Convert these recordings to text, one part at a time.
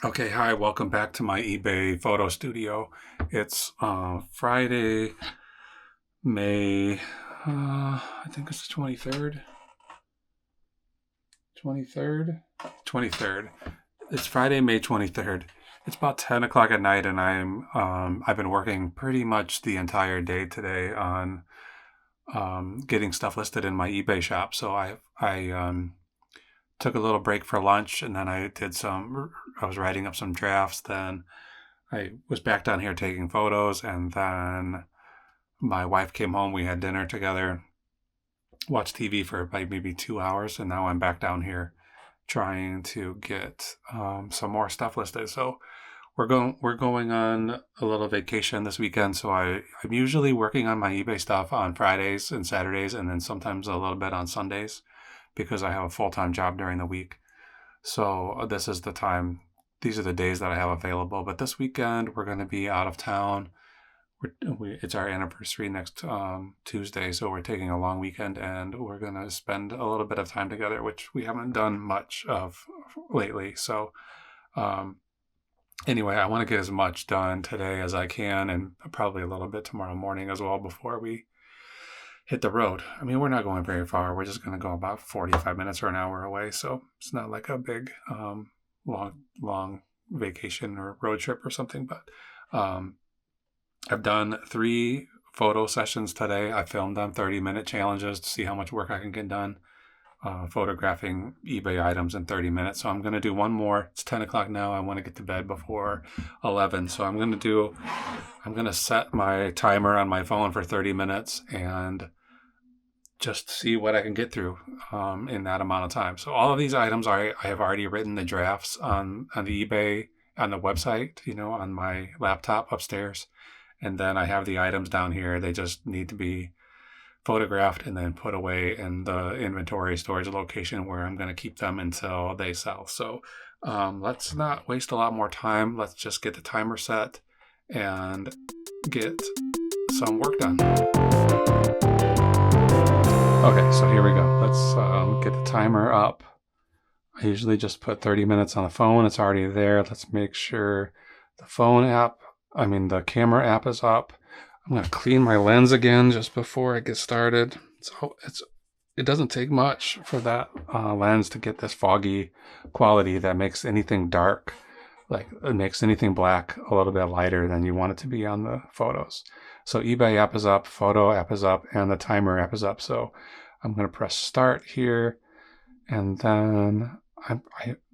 Okay, hi, welcome back to my eBay photo studio. It's Friday, May, I think it's the 23rd. 23rd? 23rd. It's Friday, May 23rd. It's about 10 o'clock at night, and I've been working pretty much the entire day today on getting stuff listed in my eBay shop. So I took a little break for lunch, and then I was writing up some drafts. Then I was back down here taking photos, and then my wife came home. We had dinner together, watched TV for about maybe 2 hours, and now I'm back down here trying to get some more stuff listed. So we're going on a little vacation this weekend. So I'm usually working on my eBay stuff on Fridays and Saturdays, and then sometimes a little bit on Sundays because I have a full-time job during the week. So this is the time. These are the days that I have available. But this weekend we're going to be out of town. It's our anniversary next Tuesday, so we're taking a long weekend, and we're going to spend a little bit of time together, which we haven't done much of lately. So anyway, I want to get as much done today as I can, and probably a little bit tomorrow morning as well before we hit the road. I mean, we're not going very far. We're just going to go about 45 minutes or an hour away, so it's not like a big long vacation or road trip or something. But I've done 3 photo sessions today. I filmed them 30-minute challenges to see how much work I can get done photographing eBay items in 30 minutes. So I'm going to do one more. It's 10 o'clock now. I want to get to bed before 11. So I'm going to set my timer on my phone for 30 minutes and just see what I can get through in that amount of time. So all of these items, I have already written the drafts on the eBay, on the website, on my laptop upstairs. And then I have the items down here. They just need to be photographed and then put away in the inventory storage location where I'm going to keep them until they sell. So let's not waste a lot more time. Let's just get the timer set and get some work done. Okay, so here we go. Let's get the timer up. I usually just put 30 minutes on the phone. It's already there. Let's make sure the camera app is up. I'm going to clean my lens again just before I get started. So it doesn't take much for that lens to get this foggy quality that makes anything dark, like it makes anything black a little bit lighter than you want it to be on the photos. So eBay app is up, photo app is up, and the timer app is up. So I'm going to press start here, and then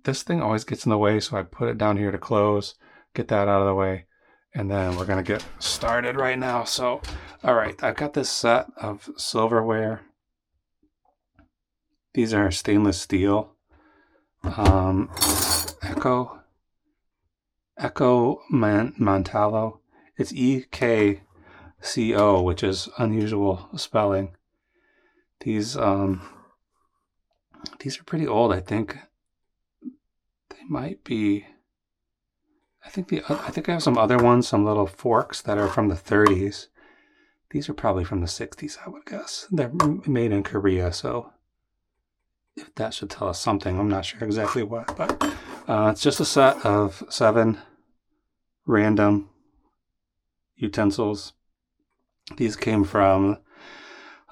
this thing always gets in the way, so I put it down here to close, get that out of the way. And then we're going to get started right now. So, all right, I've got this set of silverware. These are stainless steel. Echo Mantallo. It's EKCO, which is unusual spelling. These are pretty old. I think they might be. I think I have some other ones, some little forks that are from the 30s. These are probably from the 60s, I would guess. They're made in Korea, so if that should tell us something, I'm not sure exactly what. But it's just a set of 7 random utensils. These came from.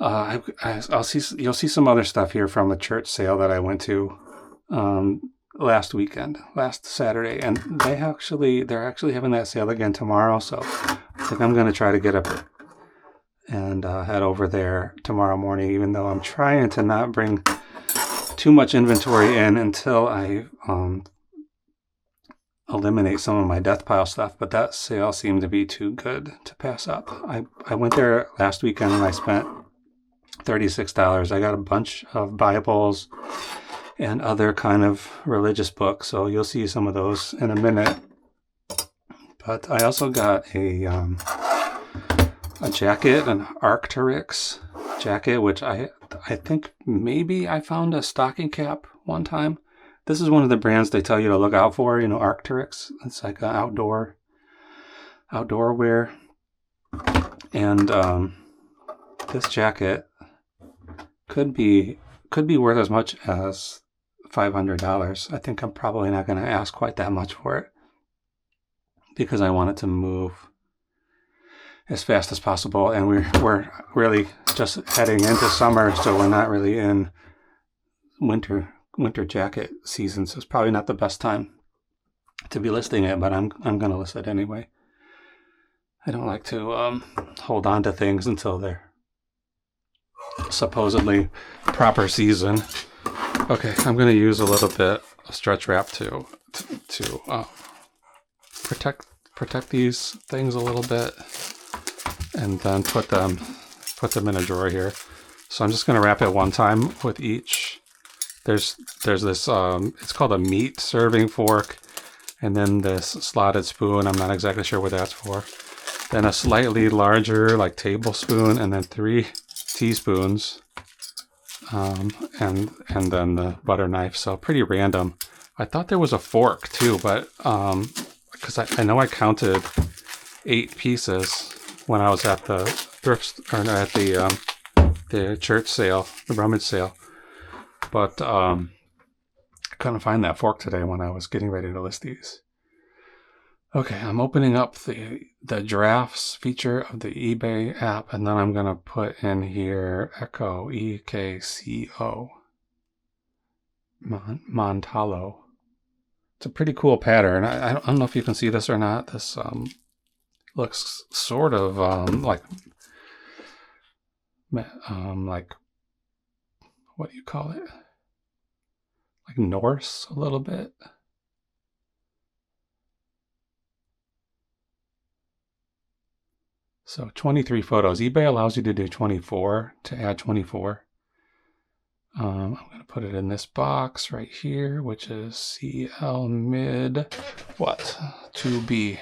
You'll see some other stuff here from a church sale that I went to. Last Saturday, and they're actually having that sale again tomorrow. So I think I'm going to try to get up and head over there tomorrow morning, even though I'm trying to not bring too much inventory in until I eliminate some of my death pile stuff. But that sale seemed to be too good to pass up. I went there last weekend and I spent $36. I got a bunch of Bibles and other kind of religious books. So you'll see some of those in a minute. But I also got a jacket, an Arc'teryx jacket, which I think maybe I found a stocking cap one time. This is one of the brands they tell you to look out for, Arc'teryx. It's like an outdoor wear. And this jacket could be worth as much as $500. I think I'm probably not going to ask quite that much for it because I want it to move as fast as possible. And we're really just heading into summer, so we're not really in winter jacket season. So it's probably not the best time to be listing it, but I'm going to list it anyway. I don't like to hold on to things until they're supposedly proper season. Okay, I'm going to use a little bit of stretch wrap to protect these things a little bit, and then put them in a drawer here. So I'm just going to wrap it one time with each. There's this it's called a meat serving fork, and then this slotted spoon. I'm not exactly sure what that's for. Then a slightly larger like tablespoon, and then 3 teaspoons, and then the butter knife. So pretty random. I thought there was a fork too, but because I know I counted 8 pieces when I was at the thrift or at the church sale, the rummage sale, but I couldn't find that fork today when I was getting ready to list these. Okay, I'm opening up the drafts feature of the eBay app, and then I'm going to put in here Echo, E-K-C-O, Montalo. It's a pretty cool pattern. I don't know if you can see this or not. This looks sort of like what do you call it? Like Norse a little bit. So 23 photos. eBay allows you to do 24, to add 24. I'm going to put it in this box right here, which is CL mid, 2B.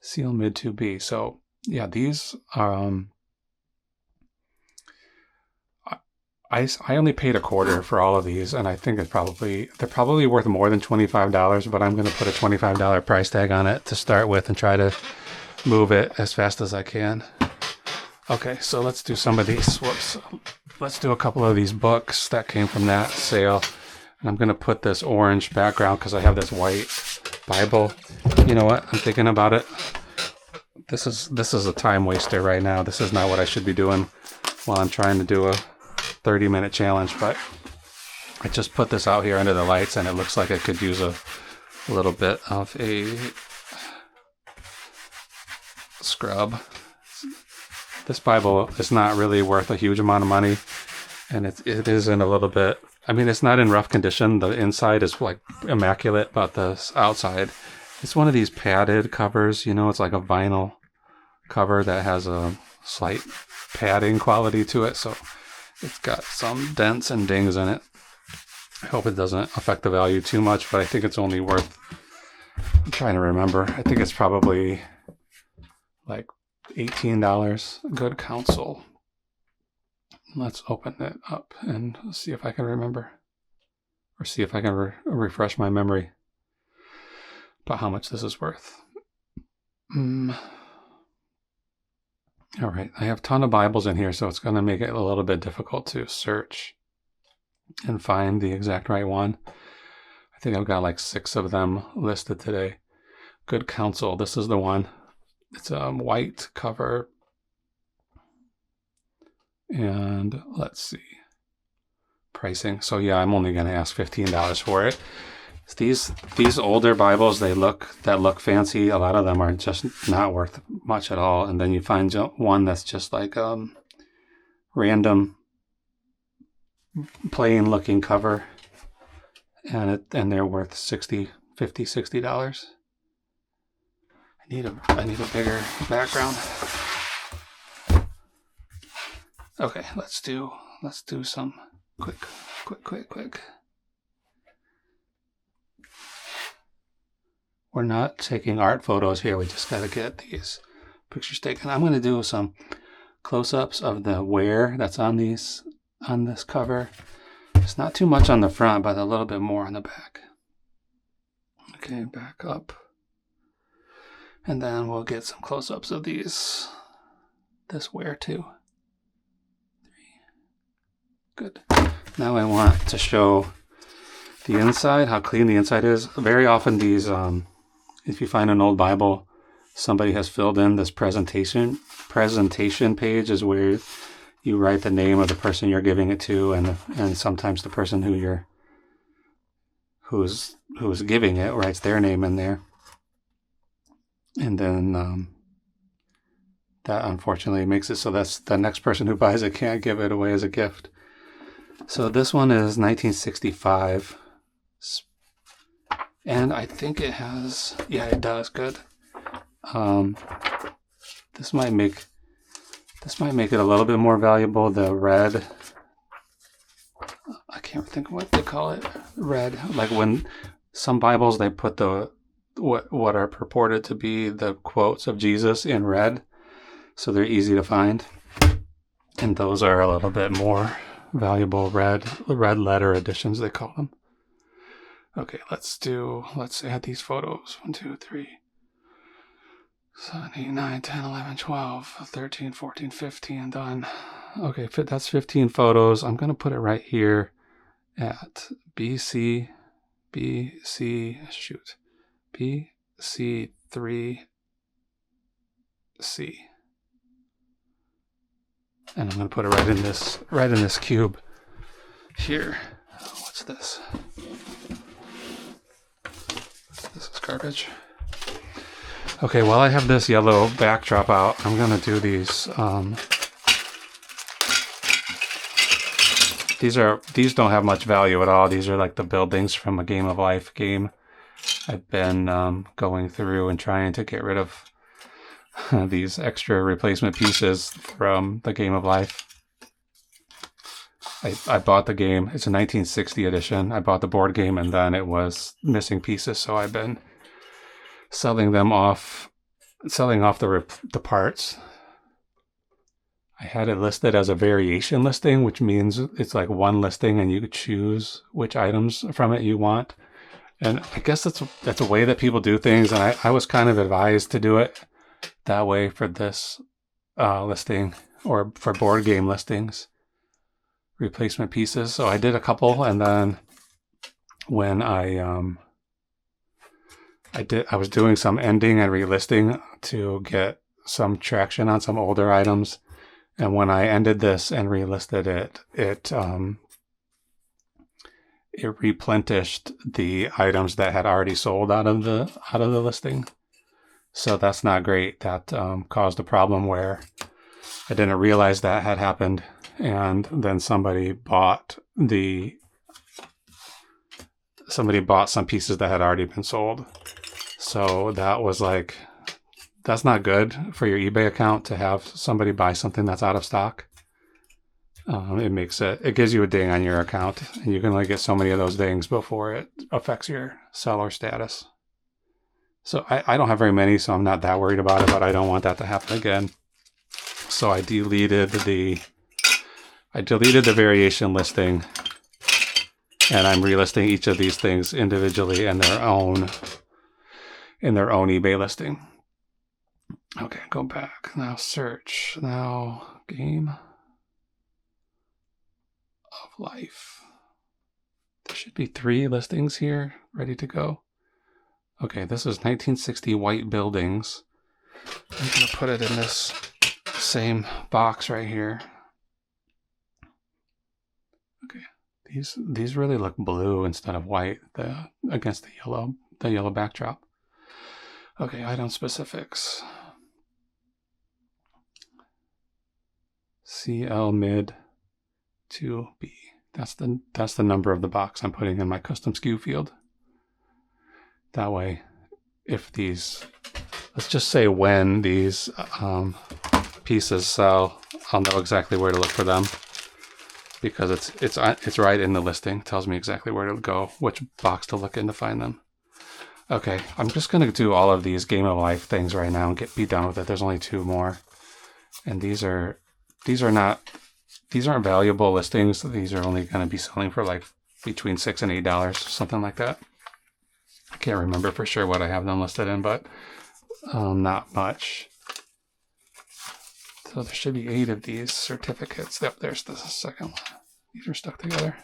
CL mid 2B. So yeah, these are, I only paid $0.25 for all of these, and I think they're probably worth more than $25, but I'm going to put a $25 price tag on it to start with and try to move it as fast as I can. Okay, so let's do some of these. Whoops. Let's do a couple of these books that came from that sale. And I'm going to put this orange background because I have this white Bible. You know what? I'm thinking about it. This is a time waster right now. This is not what I should be doing while I'm trying to do a 30-minute challenge, but I just put this out here under the lights, and it looks like it could use a little bit of a scrub. This Bible is not really worth a huge amount of money, and it is in a little bit, I mean, it's not in rough condition. The inside is like immaculate, but the outside, it's one of these padded covers, you know, it's like a vinyl cover that has a slight padding quality to it, so it's got some dents and dings in it. I hope it doesn't affect the value too much, but I think it's only worth, I'm trying to remember, I think it's probably like $18. Good counsel. Let's open it up and see if I can remember, or see if I can refresh my memory about how much this is worth. All right, I have a ton of Bibles in here, so it's going to make it a little bit difficult to search and find the exact right one. I think I've got like 6 of them listed today. Good counsel. This is the one. It's a white cover. And let's see. Pricing. So yeah, I'm only going to ask $15 for it. These older Bibles, that look fancy, a lot of them are just not worth much at all. And then you find one that's just like random plain looking cover, and they're worth $60, $50, $60. I need a bigger background. Okay, let's do some quick. We're not taking art photos here. We just got to get these pictures taken. I'm going to do some close-ups of the wear that's on this cover. It's not too much on the front, but a little bit more on the back. Okay, back up. And then we'll get some close-ups of this wear too. Good. Now I want to show the inside, how clean the inside is. Very often these, if you find an old Bible, somebody has filled in this presentation page is where you write the name of the person you're giving it to, and sometimes the person who's giving it writes their name in there. And then that unfortunately makes it so that's the next person who buys it can't give it away as a gift. So this one is 1965. And I think it has, yeah, it does, good. This might make it a little bit more valuable. The red, I can't think of what they call it. Red, like when some Bibles, they put the what are purported to be the quotes of Jesus in red, so they're easy to find. And those are a little bit more valuable, red letter editions, they call them. Okay, let's add these photos. 1, 2, 3, 7, 8, 9, 10, 11, 12, 13, 14, 15, done. Okay, that's 15 photos. I'm going to put it right here at BC3C. And I'm going to put it right in this cube here. What's this? This is garbage. Okay, while I have this yellow backdrop out, I'm going to do these. These don't have much value at all. These are like the buildings from a Game of Life game. I've been going through and trying to get rid of these extra replacement pieces from the Game of Life. I bought the game. It's a 1960 edition. I bought the board game and then it was missing pieces, so I've been selling off the parts. I had it listed as a variation listing, which means it's like one listing and you could choose which items from it you want. And I guess that's a way that people do things, and I was kind of advised to do it that way for this listing, or for board game listings, replacement pieces. So I did a couple, and then when I was doing some ending and relisting to get some traction on some older items, and when I ended this and relisted it, it replenished the items that had already sold out of the listing. So that's not great. That caused a problem where I didn't realize that had happened, and then somebody bought some pieces that had already been sold. So that was like, that's not good for your eBay account to have somebody buy something that's out of stock. It gives you a ding on your account, and you can only get so many of those dings before it affects your seller status. So I don't have very many, so I'm not that worried about it, but I don't want that to happen again. So I deleted the variation listing, and I'm relisting each of these things individually in their own eBay listing. Okay, go back. Now search. Now Game of Life. There should be 3 listings here ready to go. Okay, this is 1960 white buildings. I'm going to put it in this same box right here. Okay, these really look blue instead of white against the yellow backdrop. Okay, item specifics. CL mid 2B. That's the number of the box I'm putting in my custom SKU field. That way, if let's just say when these pieces sell, I'll know exactly where to look for them, because it's right in the listing. It tells me exactly where to go, which box to look in to find them. Okay, I'm just gonna do all of these Game of Life things right now and be done with it. There's only 2 more, and these aren't valuable listings. These are only going to be selling for like between $6 and $8, something like that. I can't remember for sure what I have them listed in, but not much. So there should be 8 of these certificates. Yep, there's the second one. These are stuck together.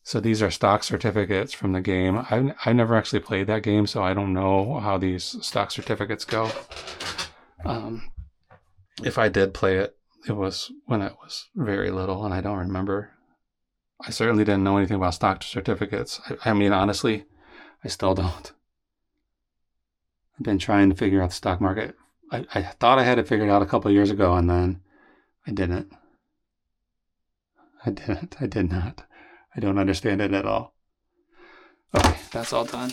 So these are stock certificates from the game. I've never actually played that game, so I don't know how these stock certificates go. If I did play it, it was when I was very little, and I don't remember. I certainly didn't know anything about stock certificates. I mean, honestly, I still don't. I've been trying to figure out the stock market. I thought I had it figured out a couple of years ago, and then I didn't. I did not. I don't understand it at all. Okay, that's all done.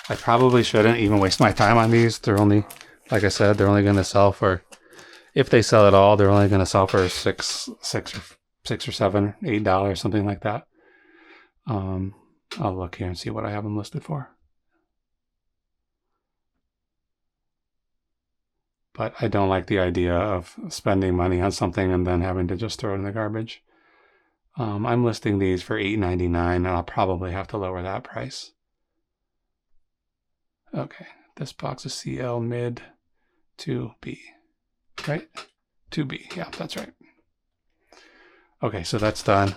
I probably shouldn't even waste my time on these. They're only, like I said, they're only going to sell for, if they sell at all, they're only going to sell for $6 or $7, $8, something like that. I'll look here and see what I have them listed for. But I don't like the idea of spending money on something and then having to just throw it in the garbage. I'm listing these for $8.99, and I'll probably have to lower that price. Okay, this box is CL mid 2B, right? 2B, yeah, that's right. Okay, so that's done.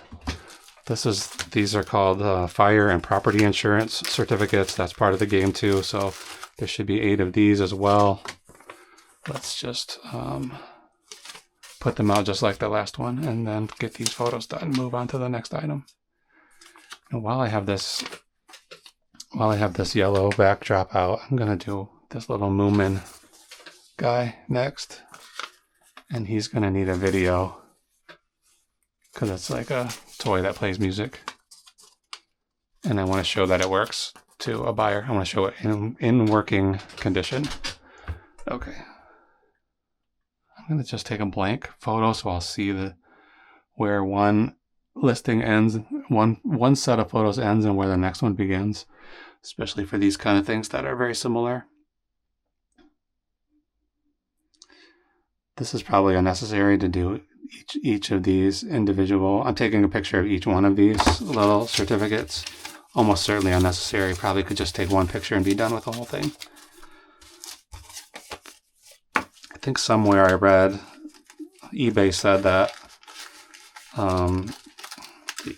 These are called fire and property insurance certificates. That's part of the game too, so there should be 8 of these as well. Let's just put them out just like the last one, and then get these photos done. Move on to the next item. And while I have this yellow backdrop out, I'm gonna do this little Moomin guy next, and he's gonna need a video because it's like a toy that plays music, and I want to show that it works to a buyer. I want to show it in working condition. Okay. I'm going to just take a blank photo so I'll see where one listing ends, one set of photos ends and where the next one begins, especially for these kind of things that are very similar. This is probably unnecessary to do each of these individual. I'm taking a picture of each one of these little certificates. Almost certainly unnecessary. Probably could just take one picture and be done with the whole thing. I think somewhere I read eBay said that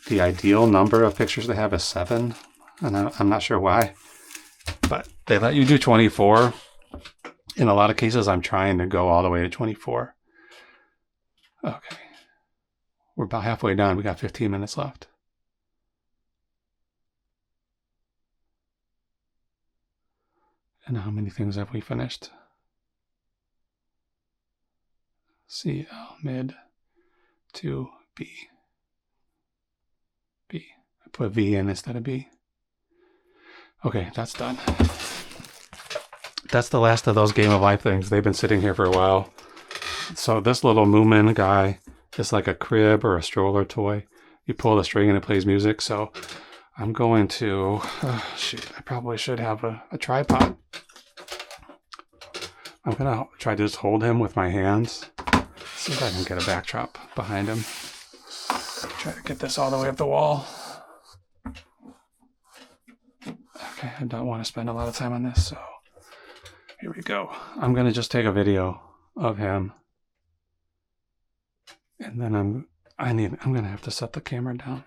the ideal number of pictures they have is 7, and I'm not sure why, but they let you do 24. In a lot of cases, I'm trying to go all the way to 24. Okay, we're about halfway done. We got 15 minutes left. And how many things have we finished? CL mid to B. B. I put V in instead of B. Okay, that's done. That's the last of those Game of Life things. They've been sitting here for a while. So this little Moomin guy is like a crib or a stroller toy. You pull the string and it plays music. So I'm going to, shoot, I probably should have a tripod. I'm going to try to just hold him with my hands. See if I can get a backdrop behind him. Try to get this all the way up the wall. Okay, I don't want to spend a lot of time on this, so here we go. I'm going to just take a video of him. And then I'm going to have to set the camera down.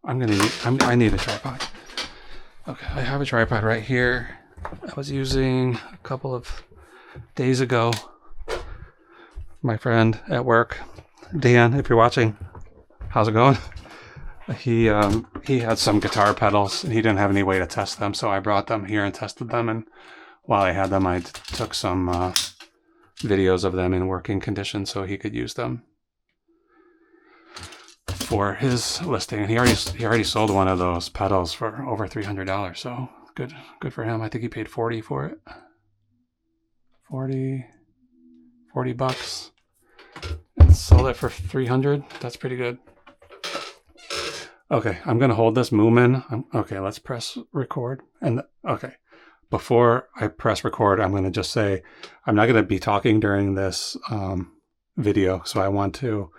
I need a tripod. Okay, I have a tripod right here. I was using a couple of days ago. My friend at work, Dan, if you're watching, how's it going? He had some guitar pedals and he didn't have any way to test them, so I brought them here and tested them. And while I had them, I took some videos of them in working condition so he could use them for his listing. And he already sold one of those pedals for over $300, so good for him. I think he paid $40 for it. $40 bucks. And sold it for $300. That's pretty good. Okay, I'm gonna hold this Moomin. Okay, let's press record. And okay, before I press record, I'm gonna just say I'm not gonna be talking during this video, so I want to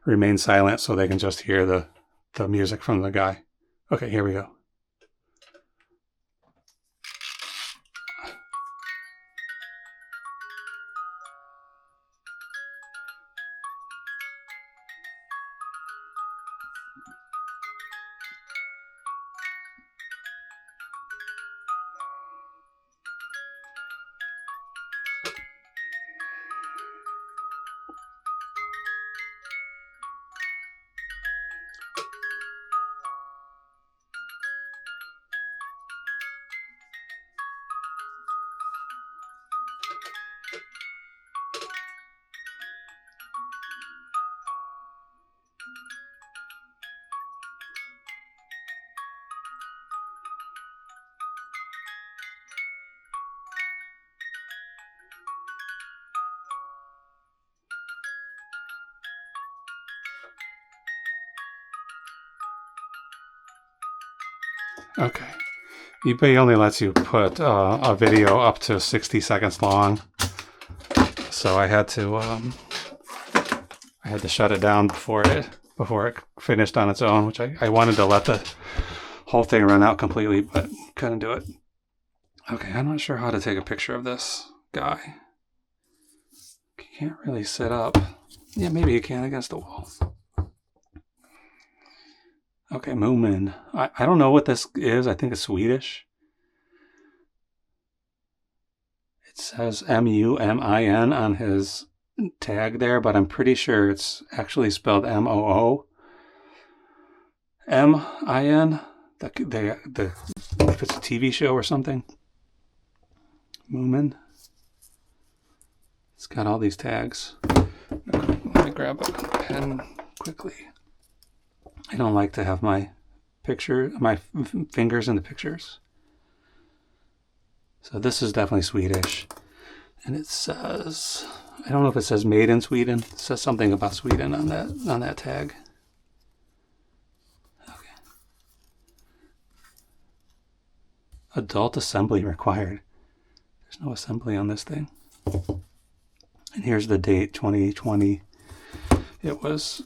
remain silent so they can just hear the music from the guy. Okay, here we go. Okay. eBay only lets you put a video up to 60 seconds long. So I had to shut it down before it finished on its own, which I wanted to let the whole thing run out completely, but couldn't do it. Okay, I'm not sure how to take a picture of this guy. You can't really sit up. Yeah, maybe you can against the wall. Okay, Moomin. I don't know what this is. I think it's Swedish. It says M-U-M-I-N on his tag there, but I'm pretty sure it's actually spelled M-O-O-M-I-N. If it's a TV show or something. Moomin. It's got all these tags. Let me grab a pen quickly. I don't like to have my fingers in the pictures. So this is definitely Swedish. And it says, I don't know if it says made in Sweden. It says something about Sweden on that tag. Okay. Adult assembly required. There's no assembly on this thing. And here's the date, 2020. It was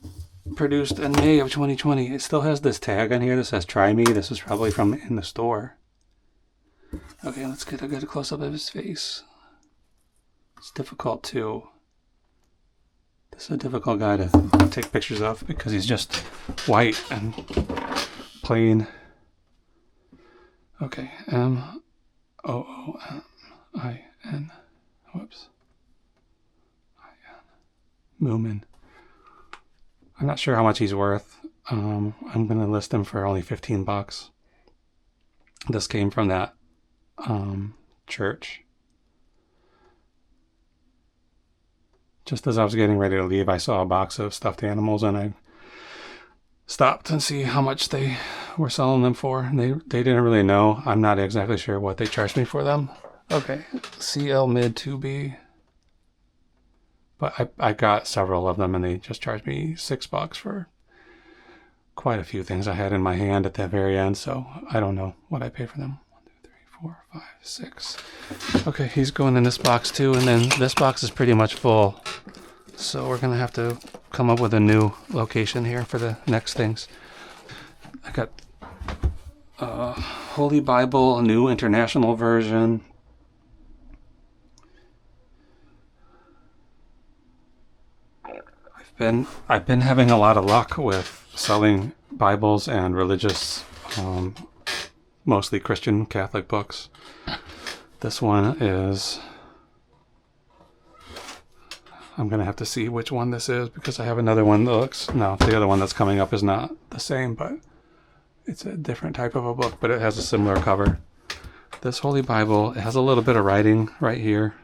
produced in May of 2020. It still has this tag on here that says try me. This is probably from in the store. Okay, let's get a good close-up of his face. It's difficult to... This is a difficult guy to take pictures of because he's just white and plain. Okay, M-O-O-M-I-N. Whoops. I-N. Moomin. I'm not sure how much he's worth. I'm going to list him for only $15. This came from that church. Just as I was getting ready to leave, I saw a box of stuffed animals and I stopped and see how much they were selling them for. And they didn't really know. I'm not exactly sure what they charged me for them. Okay, CL Mid 2B. But I got several of them and they just charged me $6 for quite a few things I had in my hand at the very end. So I don't know what I paid for them. 1, 2, 3, 4, 5, 6. Okay, he's going in this box too. And then this box is pretty much full. So we're going to have to come up with a new location here for the next things. I got Holy Bible, a new international version. I've been having a lot of luck with selling Bibles and religious, mostly Christian Catholic books. This one is, I'm going to have to see which one this is because I have another one that looks, no, the other one that's coming up is not the same, but it's a different type of a book, but it has a similar cover. This Holy Bible, it has a little bit of writing right here.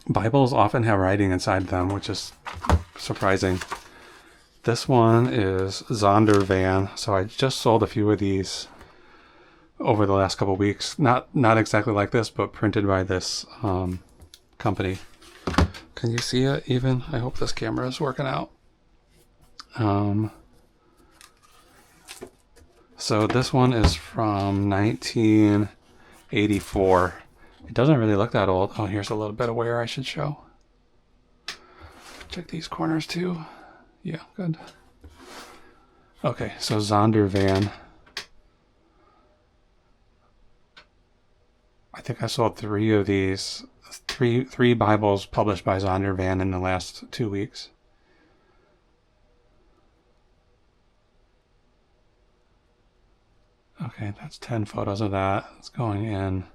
Bibles often have writing inside them, which is surprising. This one is Zondervan. So I just sold a few of these over the last couple of weeks. Not exactly like this, but printed by this company. Can you see it even? I hope this camera is working out. So this one is from 1984. It doesn't really look that old. Oh, here's a little bit of wear I should show. Check these corners too. Yeah, good. Okay, so Zondervan. I think I sold 3 of these. Three Bibles published by Zondervan in the last 2 weeks. Okay, that's 10 photos of that. It's going in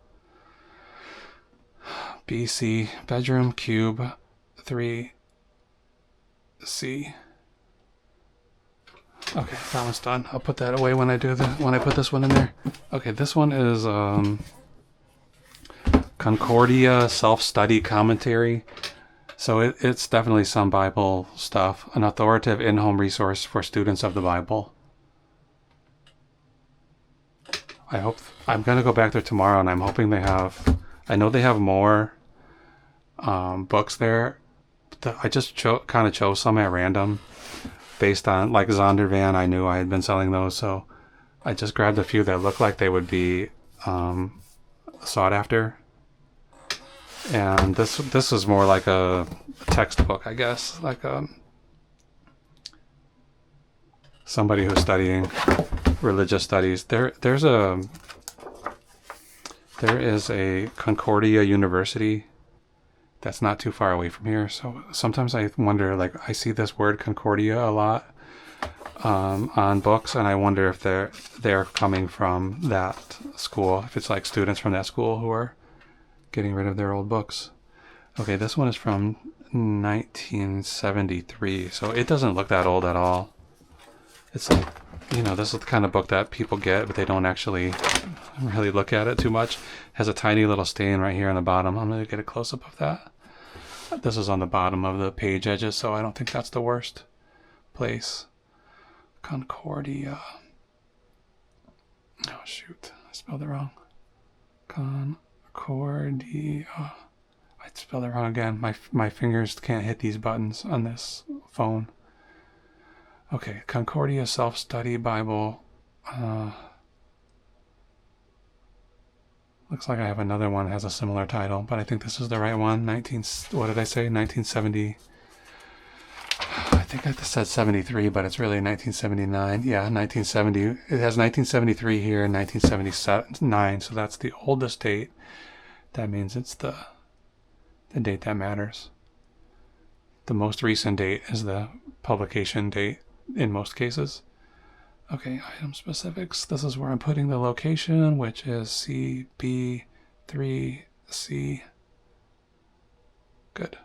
BC, bedroom, cube, 3C. Okay, that one's done. I'll put that away when I put this one in there. Okay, this one is Concordia self-study commentary. So it's definitely some Bible stuff. An authoritative in-home resource for students of the Bible. I'm going to go back there tomorrow and I'm hoping I know they have more books there. I just kind of chose some at random based on, like Zondervan, I knew I had been selling those, so I just grabbed a few that look like they would be sought after. And this is more like a textbook, I guess, like somebody who's studying religious studies. There is a Concordia University that's not too far away from here. So sometimes I wonder, like, I see this word Concordia a lot on books, and I wonder if they're coming from that school, if it's like students from that school who are getting rid of their old books. Okay, this one is from 1973, so it doesn't look that old at all. It's like, you know, this is the kind of book that people get, but they don't actually really look at it too much. It has a tiny little stain right here on the bottom. I'm going to get a close-up of that. This is on the bottom of the page edges, so I don't think that's the worst place. Concordia. Oh, shoot. I spelled it wrong. Concordia. I spelled it wrong again. My fingers can't hit these buttons on this phone. Okay, Concordia Self-Study Bible. Looks like I have another one that has a similar title, but I think this is the right one. What did I say? 1970. I think I said 73, but it's really 1979. Yeah, 1970. It has 1973 here and 1979, so that's the oldest date. That means it's the date that matters. The most recent date is the publication date in most cases. Okay, item specifics. This is where I'm putting the location, which is CB3C. Good.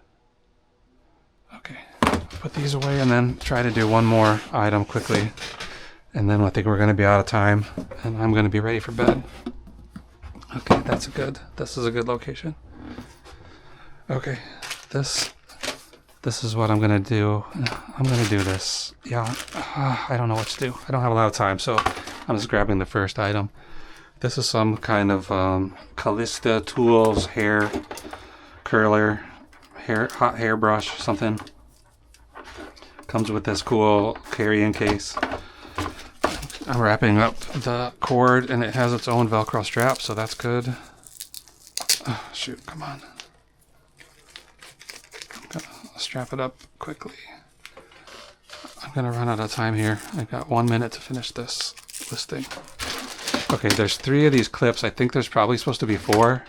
Okay, put these away and then try to do one more item quickly. And then I think we're going to be out of time and I'm going to be ready for bed. Okay, this is a good location. Okay, this is what I'm going to do. I'm going to do this. Yeah, I don't know what to do. I don't have a lot of time, so I'm just grabbing the first item. This is some kind of Callista Tools hair curler, hot hair brush, something. Comes with this cool carrying case. I'm wrapping up the cord, and it has its own Velcro strap, so that's good. Oh, shoot, come on. Strap it up quickly. I'm gonna run out of time here. I've got 1 minute to finish this listing. Okay, there's 3 of these clips. I think there's probably supposed to be 4,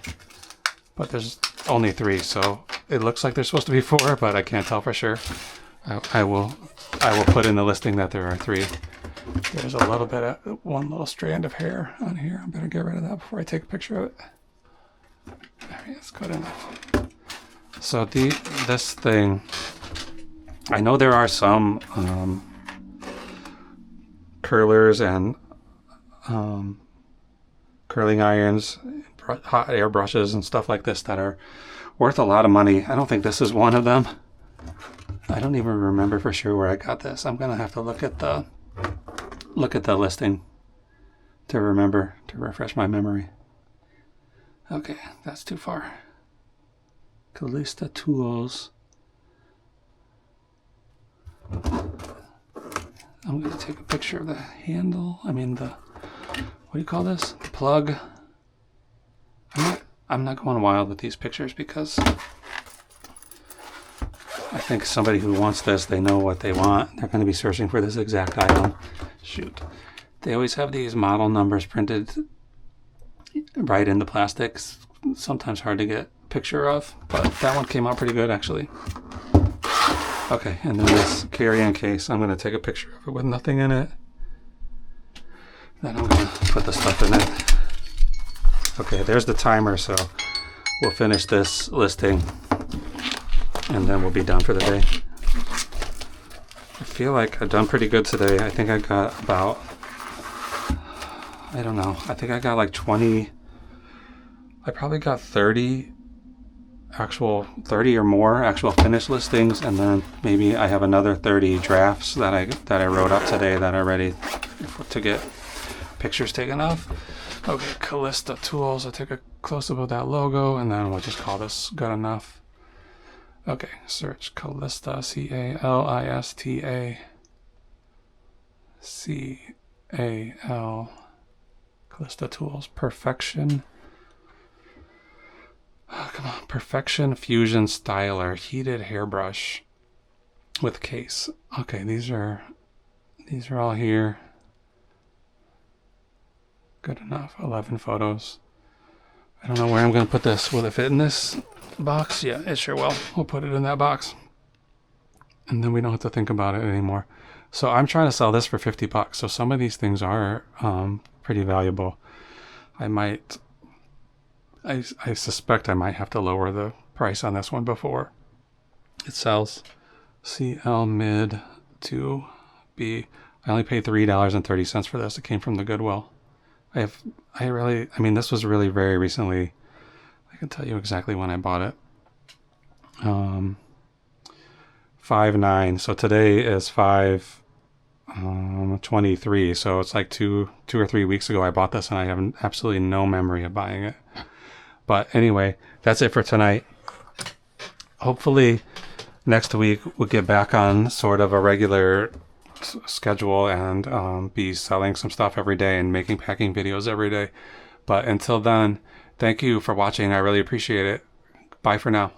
but there's only 3, so it looks like there's supposed to be 4, but I can't tell for sure. I will put in the listing that there are 3. There's a little bit of one little strand of hair on here. I better get rid of that before I take a picture of it. There, it's good enough. So this thing, I know there are some curlers and curling irons, hot air brushes and stuff like this that are worth a lot of money. I don't think this is one of them. I don't even remember for sure where I got this. I'm gonna have to look at the listing to remember, to refresh my memory. Okay, that's too far. Callista Tools. I'm going to take a picture of the handle. I mean what do you call this? The plug. I'm not going wild with these pictures because I think somebody who wants this, they know what they want. They're going to be searching for this exact item. Shoot. They always have these model numbers printed right in the plastics. Sometimes hard to get picture of, but that one came out pretty good actually. Okay, and then this carrying case, I'm going to take a picture of it with nothing in it. Then I'm going to put the stuff in it. Okay, there's the timer, so we'll finish this listing and then we'll be done for the day. I feel like I've done pretty good today. I think I got about, I don't know, I think I got like 20, I probably got 30 or more actual finished listings, and then maybe I have another 30 drafts that I wrote up today that are ready to get pictures taken of. Okay, Callista Tools. I took a close-up of that logo, and then we'll just call this good enough. Okay, search Callista, Calista, list of tools. Perfection. Oh, come on. Perfection Fusion Styler. Heated hairbrush with case. Okay, these are all here. Good enough. 11 photos. I don't know where I'm going to put this. Will it fit in this box? Yeah, it sure will. We'll put it in that box. And then we don't have to think about it anymore. So I'm trying to sell this for $50. So some of these things are pretty valuable. I suspect I might have to lower the price on this one before it sells. CL mid to B. I only paid $3.30 for this. It came from the Goodwill. This was really very recently. I can tell you exactly when I bought it. 5/9. So today is 5/23. So it's like two or 3 weeks ago I bought this, and I have absolutely no memory of buying it. But anyway, that's it for tonight. Hopefully next week we'll get back on sort of a regular schedule and be selling some stuff every day and making packing videos every day. But until then, thank you for watching. I really appreciate it. Bye for now.